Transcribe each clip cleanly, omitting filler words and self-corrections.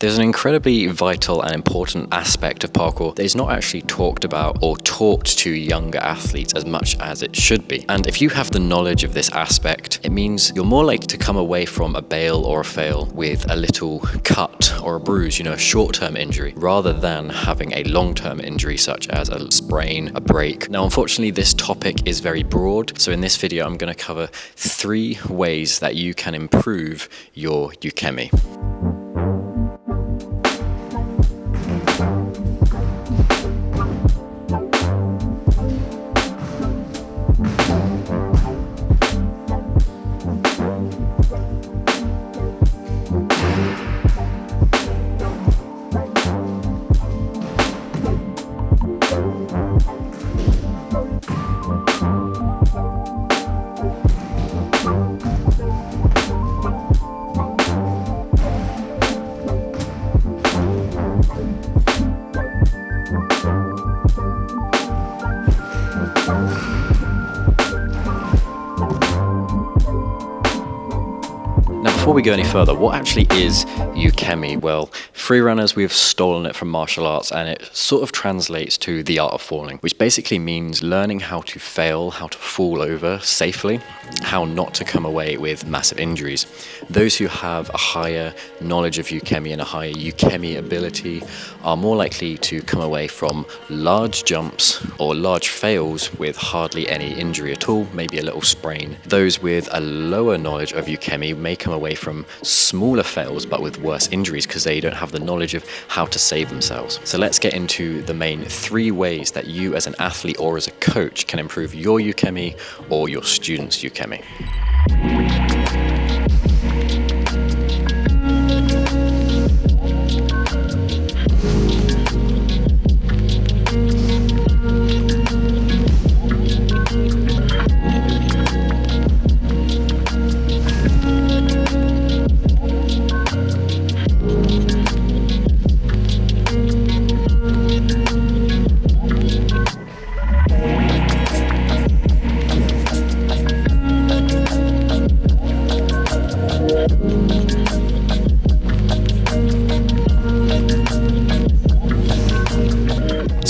There's an incredibly vital and important aspect of parkour that is not actually talked about or taught to younger athletes as much as it should be. And if you have the knowledge of this aspect, it means you're more likely to come away from a bail or a fail with a little cut or a bruise, a short-term injury, rather than having a long-term injury such as a sprain, a break. Now, unfortunately, this topic is very broad. So in this video, I'm going to cover 3 ways that you can improve your Ukemi. Before we go any further, what actually is Ukemi? Well, freerunners, we've stolen it from martial arts, and it sort of translates to the art of falling, which basically means learning how to fail, how to fall over safely, how not to come away with massive injuries. Those who have a higher knowledge of Ukemi and a higher Ukemi ability are more likely to come away from large jumps or large fails with hardly any injury at all, maybe a little sprain. Those with a lower knowledge of Ukemi may come away from smaller fails but with worse injuries because they don't have the knowledge of how to save themselves. So let's get into the main 3 ways that you as an athlete or as a coach can improve your Ukemi or your students' Ukemi.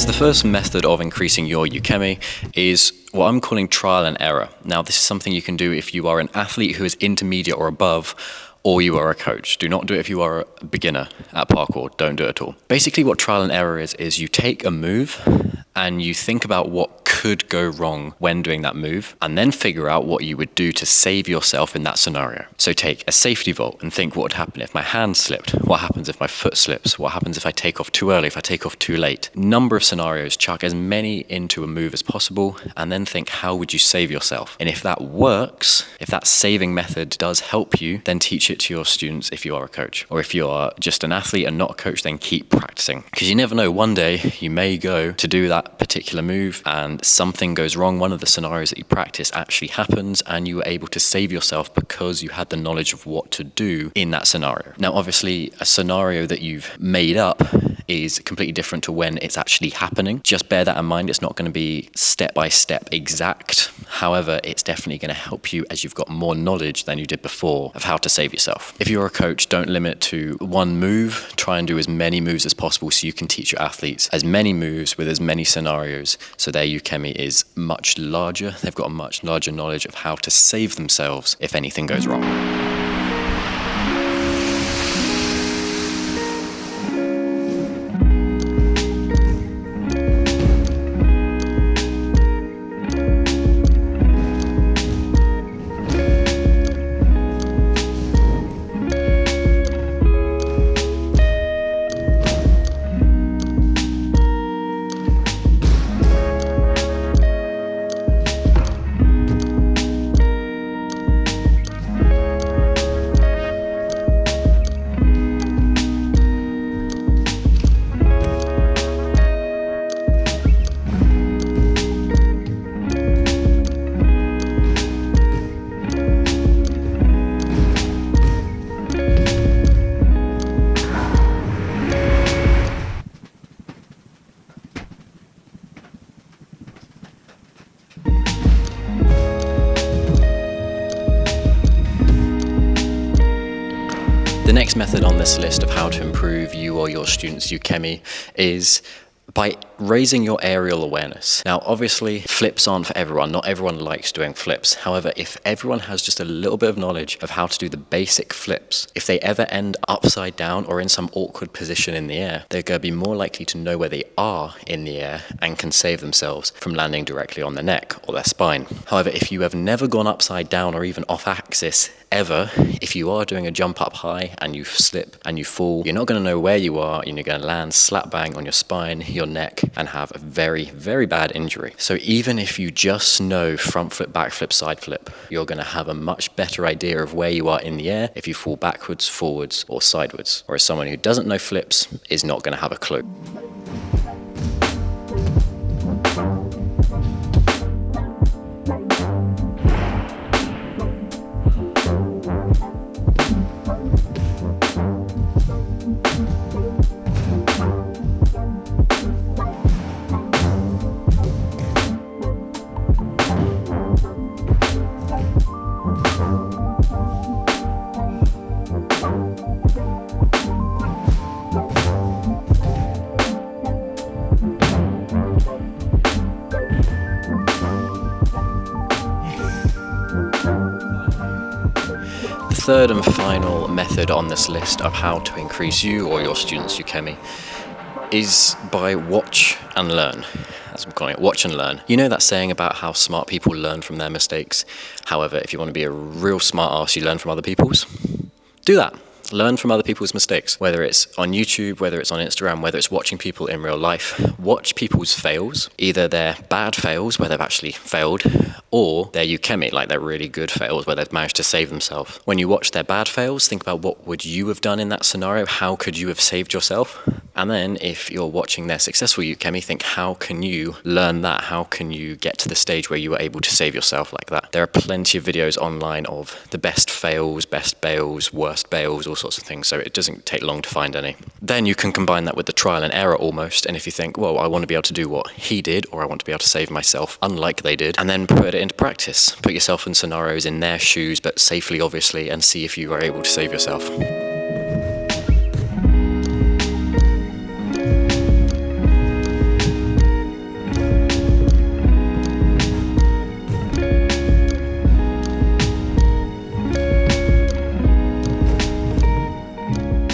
The first method of increasing your Ukemi is what I'm calling trial and error. Now, this is something you can do if you are an athlete who is intermediate or above, or you are a coach. Do not do it if you are a beginner at parkour. Don't do it at all. Basically, what trial and error is you take a move and you think about what could go wrong when doing that move, and then figure out what you would do to save yourself in that scenario. So take a safety vault and think what would happen if my hand slipped? What happens if my foot slips? What happens if I take off too early, if I take off too late? Number of scenarios, chuck as many into a move as possible, and then think, how would you save yourself? And if that works, if that saving method does help you, then teach it to your students if you are a coach. Or if you are just an athlete and not a coach, then keep practicing. Because you never know, one day you may go to do that particular move and something goes wrong. One of the scenarios that you practice actually happens and you were able to save yourself because you had the knowledge of what to do in that scenario. Now, obviously, a scenario that you've made up is completely different to when it's actually happening. Just bear that in mind. It's not going to be step by step exact. However, it's definitely going to help you as you've got more knowledge than you did before of how to save yourself. If you're a coach, don't limit it to one move. Try and do as many moves as possible so you can teach your athletes as many moves with as many scenarios so their Ukemi is much larger. They've got a much larger knowledge of how to save themselves if anything goes wrong. method on this list of how to improve you or your students' Ukemi is by raising your aerial awareness. Now, obviously, flips aren't for everyone. Not everyone likes doing flips. However, if everyone has just a little bit of knowledge of how to do the basic flips, if they ever end upside down or in some awkward position in the air, they're going to be more likely to know where they are in the air and can save themselves from landing directly on their neck or their spine. However, if you have never gone upside down or even off axis ever, if you are doing a jump up high and you slip and you fall, you're not going to know where you are, and you're going to land slap bang on your spine, your neck, and have a very, very bad injury. So even if you just know front flip, back flip, side flip, you're going to have a much better idea of where you are in the air if you fall backwards, forwards, or sideways. Whereas someone who doesn't know flips is not going to have a clue. Third and final method on this list of how to increase you or your students' Ukemi is by watch and learn. As I'm calling it, watch and learn. You know that saying about how smart people learn from their mistakes? However, if you want to be a real smart ass, you learn from other people's. Do that. Learn from other people's mistakes, whether it's on YouTube, whether it's on Instagram, whether it's watching people in real life. Watch people's fails, either their bad fails where they've actually failed, or their Ukemi, like their really good fails where they've managed to save themselves. When you watch their bad fails, think about what would you have done in that scenario? How could you have saved yourself? And then if you're watching their successful Ukemi, think how can you learn that? How can you get to the stage where you were able to save yourself like that? There are plenty of videos online of the best fails, best bails, worst bails, all sorts of things, so it doesn't take long to find any. Then you can combine that with the trial and error almost, and if you think, well, I want to be able to do what he did, or I want to be able to save myself unlike they did, and then put it into practice. Put yourself in scenarios in their shoes, but safely obviously, and see if you are able to save yourself.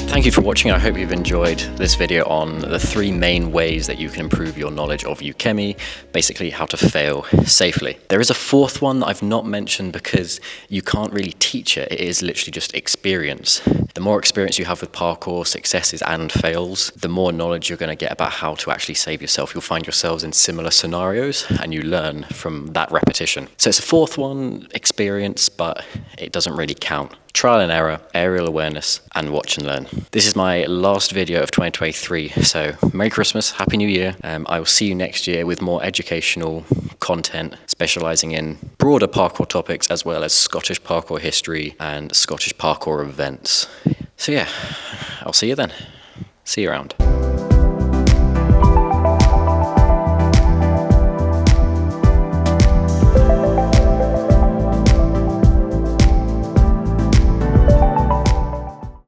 Thank you for watching. I hope you've enjoyed this video on the 3 main ways that you can improve your knowledge of Ukemi, basically how to fail safely. There is a 4th one that I've not mentioned because you can't really teach it. It is literally just experience. The more experience you have with parkour, successes and fails, the more knowledge you're going to get about how to actually save yourself. You'll find yourselves in similar scenarios and you learn from that repetition. So it's a 4th one, experience, but it doesn't really count. Trial and error, aerial awareness, and watch and learn. This is my last video of 2023, so Merry Christmas, Happy New Year. I will see you next year with more educational content, specializing in broader parkour topics as well as Scottish parkour history and Scottish parkour events. So yeah, I'll see you then. See you around.